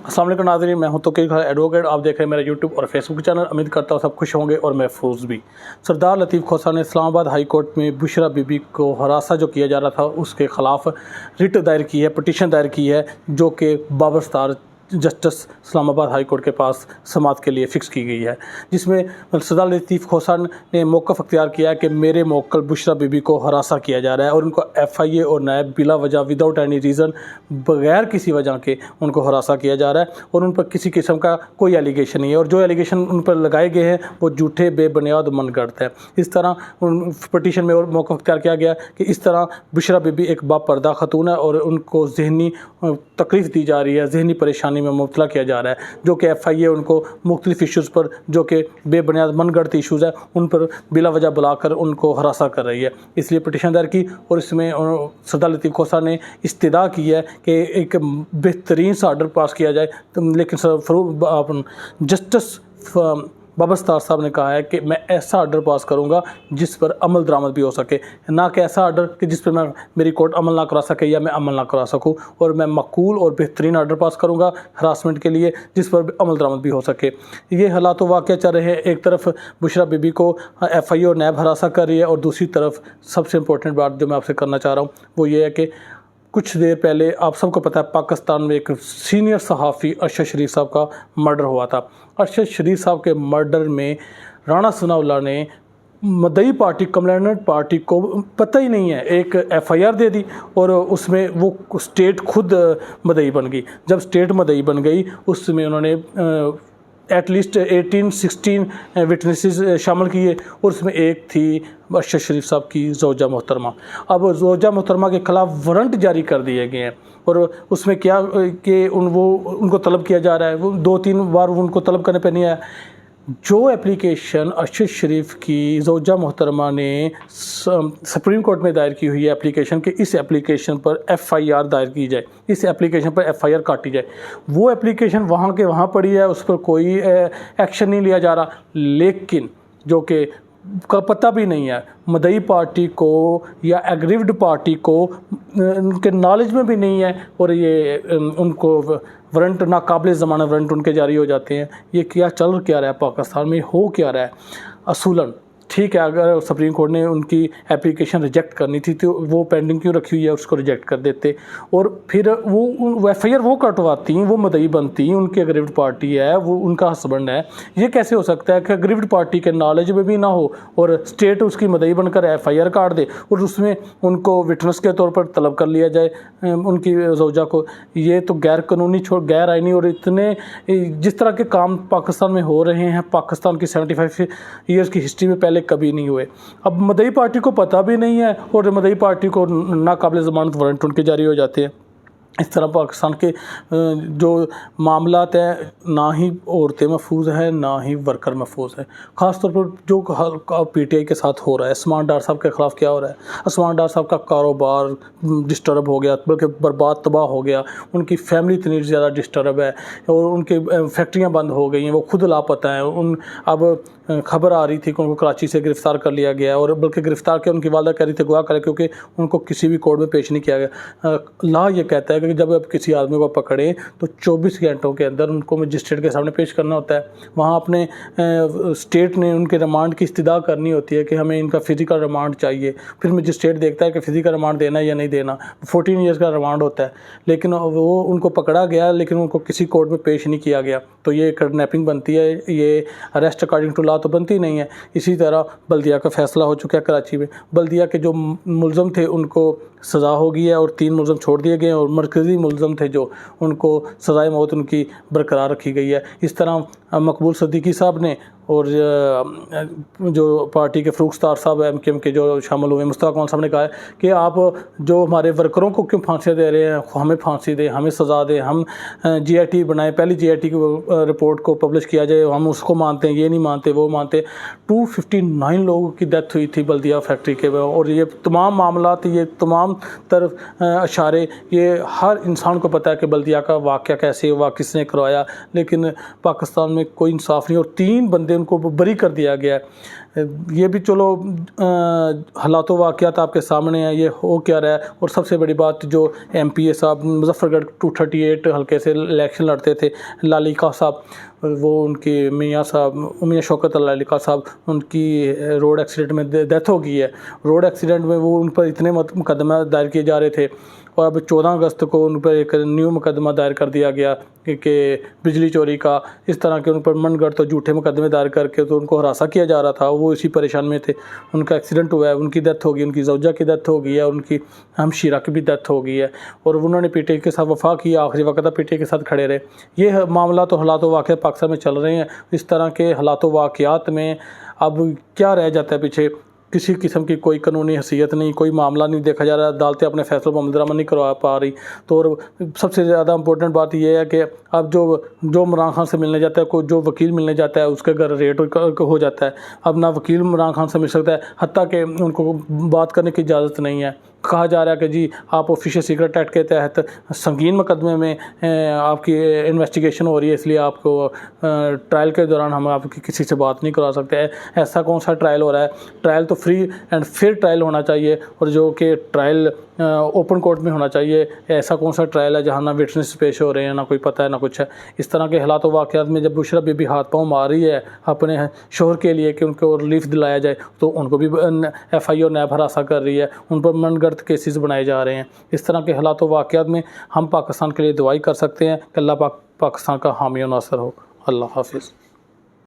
अस्सलाम वालेकुम नाज़रीन, मैं हूं तौक़ीर खान एडवोकेट। आप देख रहे हैं मेरा यूट्यूब और फेसबुक चैनल। उम्मीद करता हूं सब खुश होंगे और महफूज भी। सरदार लतीफ़ खोसा ने इस्लामाबाद हाई कोर्ट में बुशरा बीबी को हरासा जो किया जा रहा था उसके ख़िलाफ़ रिट दायर की है, पटिशन दायर की है, जो कि बाबरस्तार जस्टिस इस्लामाबाद हाई कोर्ट के पास समाअत के लिए फ़िक्स की गई है, जिसमें सरदार लतीफ़ खोसा ने मौक़िफ़ अख्तियार किया है कि मेरे मौक्कल बुशरा बीबी को हरासा किया जा रहा है और उनको FIA और नायब बिला वजह विदाउट एनी रीज़न, बग़ैर किसी वजह के उनको हरासा किया जा रहा है और उन पर किसी किस्म का कोई एलिगेशन नहीं है और जो एलिगेशन उन पर लगाए गए हैं वो झूठे, बेबुनियाद, मनगढ़ंत है। इस तरह पटिशन में और मौक़िफ़ अख्तियार किया गया कि इस तरह बुशरा बीबी एक बापर्दा खतून है और उनको ज़हनी तकलीफ़ दी जा रही है, ज़हनी परेशानी में मुब्तला किया जा रहा है, जो कि FIA उनको मुख्तलिफ इशूज़ पर, जो कि बेबुनियाद मनगढ़ंत इशूज़ है, उन पर बिला वजह बुलाकर उनको हरासा कर रही है। इसलिए पटिशन दायर की और इसमें सरदार लतीफ़ खोसा ने इस्तदा की है कि एक बेहतरीन सा आर्डर पास किया जाए। लेकिन जस्टिस बाबरस्तार साहब ने कहा है कि मैं ऐसा आर्डर पास करूंगा जिस पर अमल दरामद भी हो सके, ना कि ऐसा आर्डर कि जिस पर मेरी कोर्ट अमल ना करा सके या मैं अमल ना करा सकूं। और मैं मकबूल और बेहतरीन आर्डर पास करूंगा हरासमेंट के लिए जिस पर अमल दरामद भी हो सके। ये हालात वाक़या चल रहे हैं। एक तरफ बुशरा बीबी को FIA और नैब हरासा कर रही है और दूसरी तरफ सबसे इम्पोर्टेंट बात जो मैं आपसे करना चाह रहा हूँ वो ये है कि कुछ देर पहले आप सबको पता है पाकिस्तान में एक सीनियर सहाफ़ी अरशद शरीफ साहब का मर्डर हुआ था। अरशद शरीफ साहब के मर्डर में राना सनाउल्लाह ने मदई पार्टी, कमलैंड पार्टी को पता ही नहीं है, एक FIR दे दी और उसमें वो स्टेट खुद मदई बन गई। जब स्टेट मदई बन गई उसमें उन्होंने एटलीस्ट 18-16 विटनेसेस शामिल किए और उसमें एक थी अरशद शरीफ साहब की ज़ौजा मोहतरमा। अब ज़ौजा मोहतरमा के ख़िलाफ़ वारंट जारी कर दिए गए हैं और उसमें क्या कि उनको तलब किया जा रहा है, वो 2-3 बार उनको तलब करने पर नहीं आया। जो एप्लीकेशन अरशद शरीफ की ज़ौजा मोहतरमा ने सुप्रीम कोर्ट में दायर की हुई है एप्लीकेशन कि इस एप्लीकेशन पर FIR दायर की जाए, इस एप्लीकेशन पर FIR काटी जाए, वो एप्लीकेशन वहाँ के वहाँ पड़ी है, उस पर कोई एक्शन नहीं लिया जा रहा। लेकिन जो कि का पता भी नहीं है मदई पार्टी को या एग्रीव्ड पार्टी को, उनके नॉलेज में भी नहीं है और ये उनको वारंट, नाकाबिल ज़मानत वारंट उनके जारी हो जाते हैं। ये क्या चल क्या रहा है पाकिस्तान में, हो क्या रहा है असूलन? ठीक है, अगर सुप्रीम कोर्ट ने उनकी एप्लीकेशन रिजेक्ट करनी थी तो वो पेंडिंग क्यों रखी हुई है, उसको रिजेक्ट कर देते और फिर वो FIR वो कटवाती, वो मदई बनती, उनकी अग्रीव्ड पार्टी है, वो उनका हस्बैंड है। ये कैसे हो सकता है कि अग्रीव्ड पार्टी के नॉलेज में भी ना हो और स्टेट उसकी मदई बनकर FIR काट दे और उसमें उनको विटनेस के तौर पर तलब कर लिया जाए उनकी ज़ौजा को? ये तो गैर कानूनी, गैर आइनी और इतने जिस तरह के काम पाकिस्तान में हो रहे हैं, पाकिस्तान की 75 ईयर्स की हिस्ट्री में पहले कभी नहीं हुए। अब मदई पार्टी को पता भी नहीं है और मदई पार्टी को नाकाबिल ज़मानत वारंट उनके जारी हो जाते हैं। इस तरह पाकिस्तान के जो मामलात हैं, ना ही औरतें महफूज हैं ना ही वर्कर महफूज हैं। ख़ास तौर पर जो PTI के साथ हो रहा है, उस्मान डार साहब के ख़िलाफ़ क्या हो रहा है? उस्मान डार साहब का कारोबार डिस्टर्ब हो गया, बल्कि बर्बाद, तबाह हो गया। उनकी फैमिली इतनी ज़्यादा डिस्टर्ब है और उनकी फैक्ट्रियाँ बंद हो गई हैं, वो खुद लापता हैं। अब खबर आ रही थी कि उनको कराची से गिरफ़्तार कर लिया गया और बल्कि गिरफ़्तार के उनकी वालदा कह रही थी गवाह करें, क्योंकि उनको किसी भी कोर्ट में पेश नहीं किया गया। लॉ ये कहता है कि जब आप किसी आदमी को पकड़ें तो 24 घंटों के अंदर उनको मजिस्ट्रेट के सामने पेश करना होता है। वहाँ अपने स्टेट ने उनके रिमांड की इस्तदा करनी होती है कि हमें इनका फ़िज़िकल रिमांड चाहिए। फिर मजिस्ट्रेट देखता है कि फ़िज़िकल रिमांड देना है या नहीं देना। 14 ईयर्स का रिमांड होता है, लेकिन वो उनको पकड़ा गया लेकिन उनको किसी कोर्ट में पेश नहीं किया गया। तो ये किडनैपिंग बनती है, ये अरेस्ट अकॉर्डिंग टू लॉ तो बनती नहीं है। इसी तरह बल्दिया का फ़ैसला हो चुका है कराची में। बल्दिया के जो मुलज़म थे उनको सज़ा हो गई है और 3 मुलज़म छोड़ दिए गए और मरकज़ी मुलज़म थे जो उनको सज़ाए मौत उनकी बरकरार रखी गई है। इस तरह मकबूल सिद्दीकी साहब ने और जो पार्टी के फ़रूख स्टार साहब MKM के जो शामिल हुए, मुस्तफ़ा कमाल साहब ने कहा है कि आप जो हमारे वर्करों को क्यों फांसियाँ दे रहे हैं, हमें फांसी दें, हमें सज़ा दें, हम GIT बनाएं, पहली GIT की रिपोर्ट को पब्लिश किया जाए, हम उसको मानते हैं, ये नहीं मानते, वो मानते। 259 लोगों की डेथ हुई थी बल्दिया फैक्ट्री के और ये तमाम मामलात, ये तमाम तरफ इशारे, ये हर इंसान को पता है कि बल्दिया का वाक़या कैसे हुआ, किसने करवाया, लेकिन पाकिस्तान में कोई इंसाफ नहीं। और 3 बंदे उनको बरी कर दिया गया है। ये भी चलो हालात वाक़यात आपके सामने हैं, ये हो क्या रहा है। और सबसे बड़ी बात जो MPA साहब मुजफ्फरगढ़ 238 हल्के से इलेक्शन लड़ते थे, लालिका साहब, वो उनकी मियाँ शौकत लालिका साहब, उनकी रोड एक्सीडेंट में डेथ हो गई है। रोड एक्सीडेंट में वो उन पर इतने मुकदमा दायर किए जा रहे थे और अब 14 अगस्त को उन पर एक न्यू मुकदमा दायर कर दिया गया कि बिजली चोरी का, इस तरह के उन पर मनगढ़ तो झूठे मुकदमे दायर करके तो उनको हरासा किया जा रहा था। वो इसी परेशान में थे, उनका एक्सीडेंट हुआ है, उनकी डेथ हो गई, उनकी ज़ौजा की डेथ हो गई है, उनकी हमशीरा की भी डेथ हो गई है और उन्होंने PTI के साथ वफा किया, आखिरी वक्त PTI के साथ खड़े रहे। ये मामला तो हालात वाक़यात पाकिस्तान में चल रहे हैं। इस तरह के हालात वाक़यात में अब क्या रह जाता है पीछे, किसी किस्म की कोई कानूनी हैसियत नहीं, कोई मामला नहीं देखा जा रहा, अदालतें अपने फैसलों पर अमल नहीं करवा पा रही। तो और सबसे ज़्यादा इम्पोर्टेंट बात यह है कि अब जो इमरान खान से मिलने जाता है, कोई जो वकील मिलने जाता है, उसके घर रेट हो जाता है। अब ना वकील इमरान खान से मिल सकता है, हत्ता कि उनको बात करने की इजाज़त नहीं है। कहा जा रहा है कि जी आप ऑफिशियल सीक्रेट एक्ट के तहत संगीन मुकदमे में आपकी इन्वेस्टिगेशन हो रही है, इसलिए आपको ट्रायल के दौरान हम आपकी किसी से बात नहीं करा सकते हैं। ऐसा कौन सा ट्रायल हो रहा है? ट्रायल तो फ्री एंड फेयर ट्रायल होना चाहिए और जो कि ट्रायल ओपन कोर्ट में होना चाहिए। ऐसा कौन सा ट्रायल है जहाँ ना विटनेस पेश हो रहे हैं, ना कोई पता है ना कुछ है। इस तरह के हालात वाक़यात में जब बुशरा बीबी हाथ पाँव मार रही है अपने शोहर के लिए कि उनको रिलीफ दिलाया जाए, तो उनको भी FI और नैब हरासा कर रही है, उन पर मनगढ़ंत केसेस बनाए जा रहे हैं। इस तरह के हालात वाक़यात में हम पाकिस्तान के लिए दुआई कर सकते हैं कि अल्लाह पाक पाकिस्तान का हामी और नासर हो। अल्लाह हाफिज़।